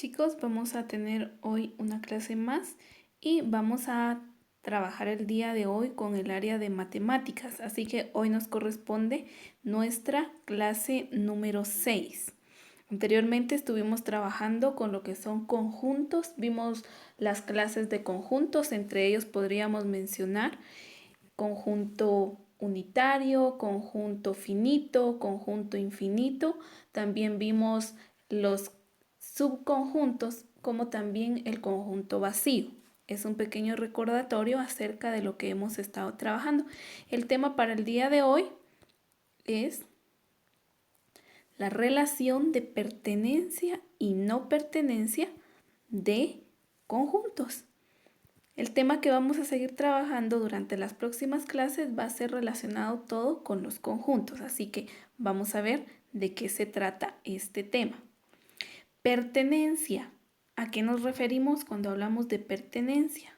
Chicos, vamos a tener hoy una clase más y vamos a trabajar el día de hoy con el área de matemáticas. Así que hoy nos corresponde nuestra clase número 6. Anteriormente estuvimos trabajando con lo que son conjuntos, vimos las clases de conjuntos, entre ellos podríamos mencionar conjunto unitario, conjunto finito, conjunto infinito. También vimos los subconjuntos como también el conjunto vacío. Es un pequeño recordatorio acerca de lo que hemos estado trabajando. El tema para el día de hoy es la relación de pertenencia y no pertenencia de conjuntos. El tema que vamos a seguir trabajando durante las próximas clases va a ser relacionado todo con los conjuntos, así que vamos a ver de qué se trata este tema. Pertenencia. ¿A qué nos referimos cuando hablamos de pertenencia?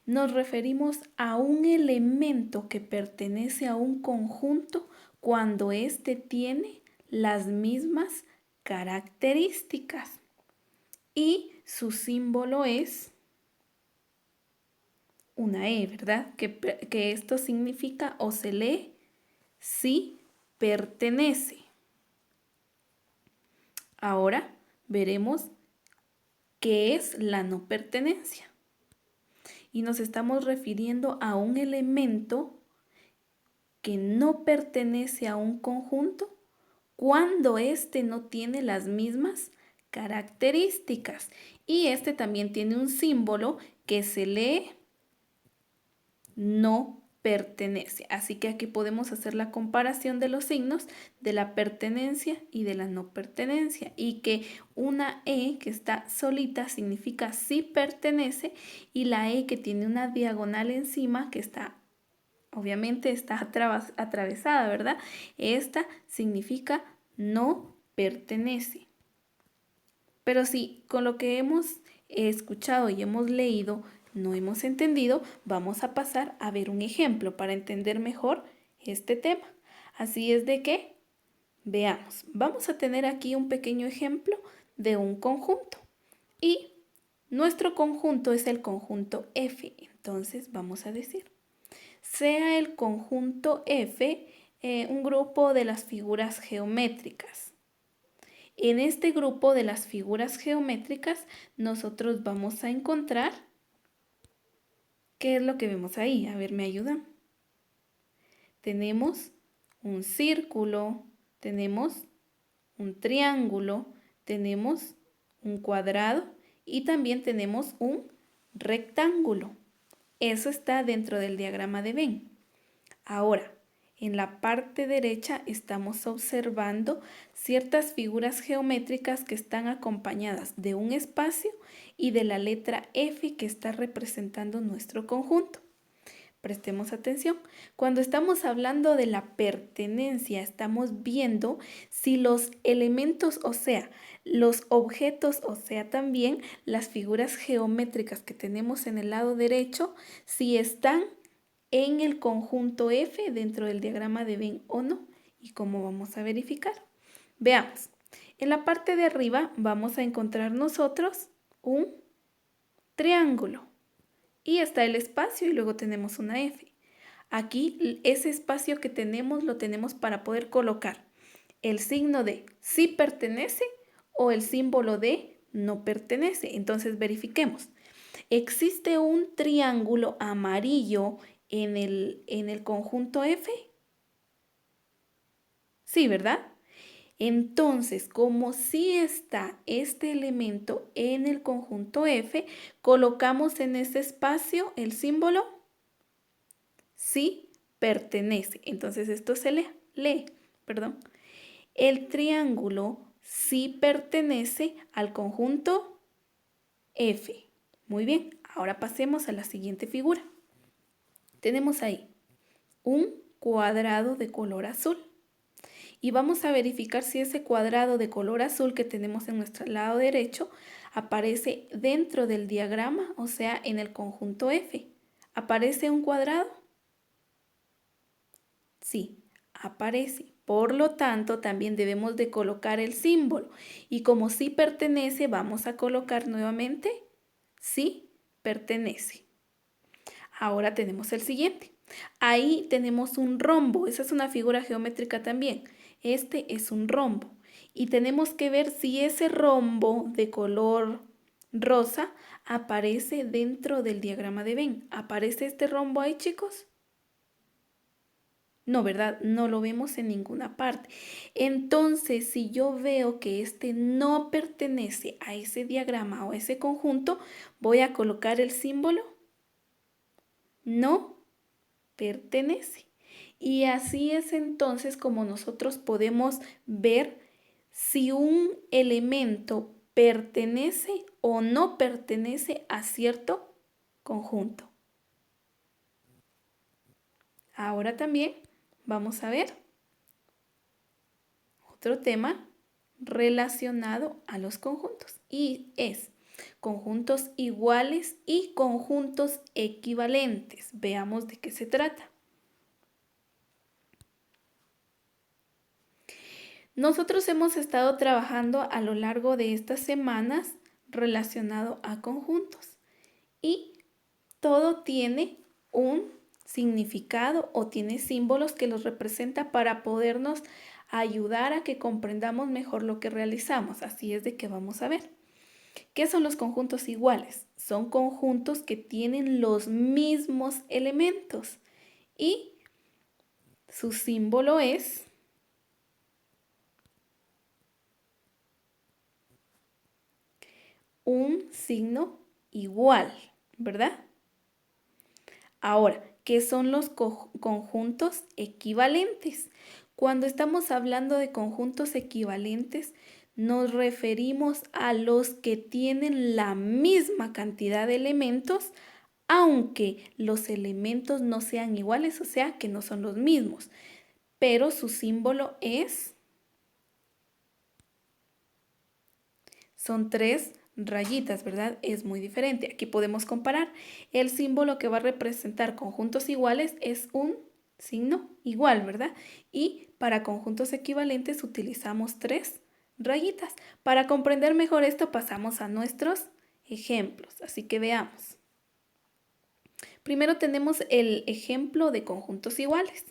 Nos referimos a un elemento que pertenece a un conjunto cuando éste tiene las mismas características y su símbolo es una E, ¿verdad? Que esto significa o se lee si pertenece. Ahora veremos qué es la no pertenencia. Y nos estamos refiriendo a un elemento que no pertenece a un conjunto cuando éste no tiene las mismas características. Y este también tiene un símbolo que se lee no pertenece. Así que aquí podemos hacer la comparación de los signos de la pertenencia y de la no pertenencia. Y que una E que está solita significa sí pertenece y la E que tiene una diagonal encima que está, obviamente está atravesada, ¿verdad? Esta significa no pertenece. Pero si con lo que hemos escuchado y hemos leído no hemos entendido, vamos a pasar a ver un ejemplo para entender mejor este tema. Así es de que, veamos, vamos a tener aquí un pequeño ejemplo de un conjunto. Y nuestro conjunto es el conjunto F. Entonces vamos a decir, sea el conjunto F un grupo de las figuras geométricas. En este grupo de las figuras geométricas nosotros vamos a encontrar, ¿qué es lo que vemos ahí? A ver, ¿me ayudan? Tenemos un círculo, tenemos un triángulo, tenemos un cuadrado y también tenemos un rectángulo. Eso está dentro del diagrama de Venn. Ahora, en la parte derecha estamos observando ciertas figuras geométricas que están acompañadas de un espacio y de la letra F que está representando nuestro conjunto. Prestemos atención. Cuando estamos hablando de la pertenencia, estamos viendo si los elementos, o sea, los objetos, o sea, también las figuras geométricas que tenemos en el lado derecho, si están en el conjunto F dentro del diagrama de Venn o no. ¿Y cómo vamos a verificar? Veamos. En la parte de arriba vamos a encontrar nosotros un triángulo. Y está el espacio y luego tenemos una F. Aquí ese espacio que tenemos lo tenemos para poder colocar el signo de sí pertenece o el símbolo de no pertenece. Entonces verifiquemos. ¿Existe un triángulo amarillo en el conjunto F? Sí, ¿verdad? Entonces, como sí está este elemento en el conjunto F, colocamos en ese espacio el símbolo sí pertenece. Entonces, esto se lee, perdón. El triángulo sí pertenece al conjunto F. Muy bien, ahora pasemos a la siguiente figura. Tenemos ahí un cuadrado de color azul. Y vamos a verificar si ese cuadrado de color azul que tenemos en nuestro lado derecho aparece dentro del diagrama, o sea, en el conjunto F. ¿Aparece un cuadrado? Sí, aparece. Por lo tanto, también debemos de colocar el símbolo. Y como sí pertenece, vamos a colocar nuevamente sí pertenece. Ahora tenemos el siguiente. Ahí tenemos un rombo. Esa es una figura geométrica también. Este es un rombo. Y tenemos que ver si ese rombo de color rosa aparece dentro del diagrama de Venn. ¿Aparece este rombo ahí, chicos? No, ¿verdad? No lo vemos en ninguna parte. Entonces, si yo veo que este no pertenece a ese diagrama o a ese conjunto, voy a colocar el símbolo no pertenece. Y así es entonces como nosotros podemos ver si un elemento pertenece o no pertenece a cierto conjunto. Ahora también vamos a ver otro tema relacionado a los conjuntos y es conjuntos iguales y conjuntos equivalentes. Veamos de qué se trata. Nosotros hemos estado trabajando a lo largo de estas semanas relacionado a conjuntos y todo tiene un significado o tiene símbolos que los representa para podernos ayudar a que comprendamos mejor lo que realizamos. Así es de que vamos a ver. ¿Qué son los conjuntos iguales? Son conjuntos que tienen los mismos elementos y su símbolo es un signo igual, ¿verdad? Ahora, ¿qué son los conjuntos equivalentes? Cuando estamos hablando de conjuntos equivalentes, nos referimos a los que tienen la misma cantidad de elementos, aunque los elementos no sean iguales, o sea, que no son los mismos, pero su símbolo son tres rayitas, ¿verdad? Es muy diferente. Aquí podemos comparar. El símbolo que va a representar conjuntos iguales es un signo igual, ¿verdad? Y para conjuntos equivalentes utilizamos tres rayitas. Para comprender mejor esto pasamos a nuestros ejemplos. Así que veamos. Primero tenemos el ejemplo de conjuntos iguales.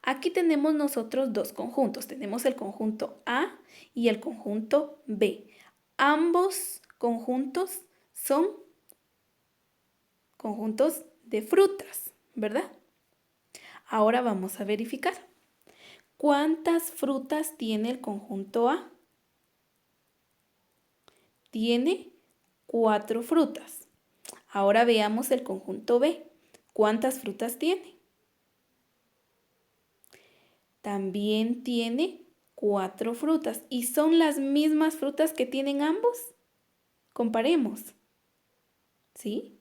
Aquí tenemos nosotros dos conjuntos. Tenemos el conjunto A y el conjunto B. Ambos conjuntos son conjuntos de frutas, ¿verdad? Ahora vamos a verificar. ¿Cuántas frutas tiene el conjunto A? Tiene 4 frutas. Ahora veamos el conjunto B. ¿Cuántas frutas tiene? También tiene 4 frutas. ¿Y son las mismas frutas que tienen ambos? Comparemos. ¿Sí?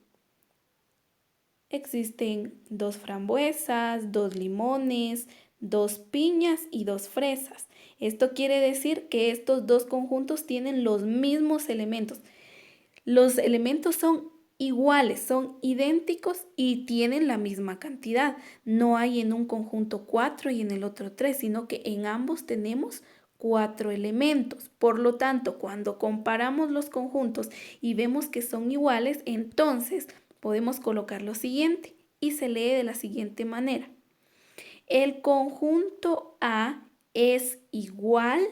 Existen 2 frambuesas, 2 limones, 2 piñas y 2 fresas. Esto quiere decir que estos dos conjuntos tienen los mismos elementos. Los elementos son iguales, son idénticos y tienen la misma cantidad. No hay en un conjunto 4 y en el otro 3, sino que en ambos tenemos 4 elementos. Por lo tanto, cuando comparamos los conjuntos y vemos que son iguales, entonces podemos colocar lo siguiente y se lee de la siguiente manera. El conjunto A es igual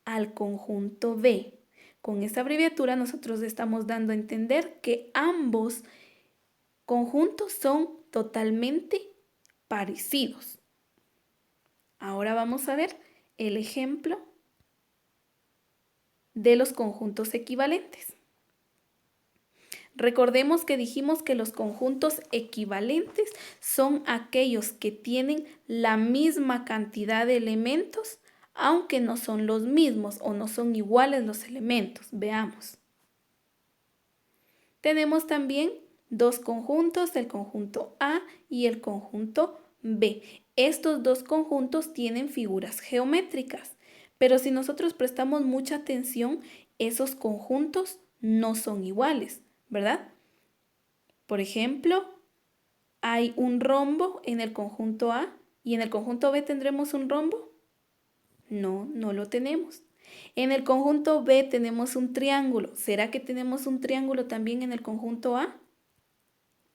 al conjunto B. Con esta abreviatura nosotros estamos dando a entender que ambos conjuntos son totalmente parecidos. Ahora vamos a ver el ejemplo de los conjuntos equivalentes. Recordemos que dijimos que los conjuntos equivalentes son aquellos que tienen la misma cantidad de elementos, aunque no son los mismos o no son iguales los elementos. Veamos. Tenemos también dos conjuntos, el conjunto A y el conjunto B. Estos dos conjuntos tienen figuras geométricas, pero si nosotros prestamos mucha atención, esos conjuntos no son iguales, ¿verdad? Por ejemplo, hay un rombo en el conjunto A ¿Y en el conjunto B tendremos un rombo? No, no lo tenemos. En el conjunto B tenemos un triángulo. ¿Será que tenemos un triángulo también en el conjunto A?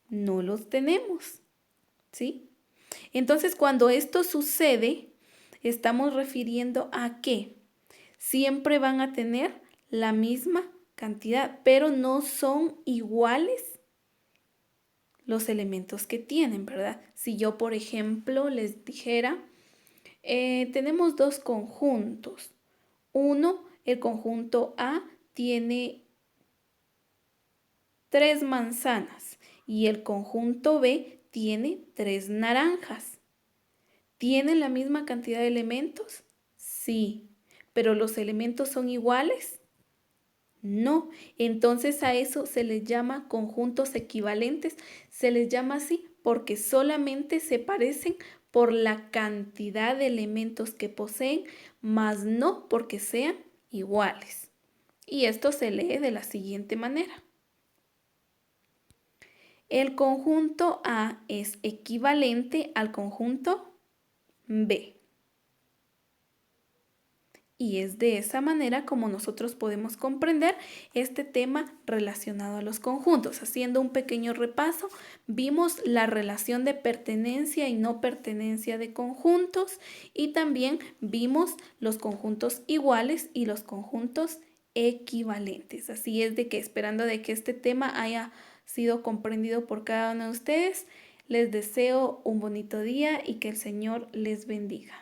No los tenemos, ¿sí? Entonces, cuando esto sucede, estamos refiriendo a que siempre van a tener la misma cantidad, pero no son iguales los elementos que tienen, ¿verdad? Si yo, por ejemplo, les dijera, tenemos dos conjuntos. Uno, el conjunto A tiene 3 manzanas y el conjunto B tiene 3 naranjas. ¿Tienen la misma cantidad de elementos? Sí, pero ¿los elementos son iguales? No. Entonces a eso se les llama conjuntos equivalentes. Se les llama así porque solamente se parecen por la cantidad de elementos que poseen, más no porque sean iguales. Y esto se lee de la siguiente manera. El conjunto A es equivalente al conjunto B. Y es de esa manera como nosotros podemos comprender este tema relacionado a los conjuntos. Haciendo un pequeño repaso, vimos la relación de pertenencia y no pertenencia de conjuntos y también vimos los conjuntos iguales y los conjuntos equivalentes. Así es de que esperando de que este tema haya sido comprendido por cada uno de ustedes, les deseo un bonito día y que el Señor les bendiga.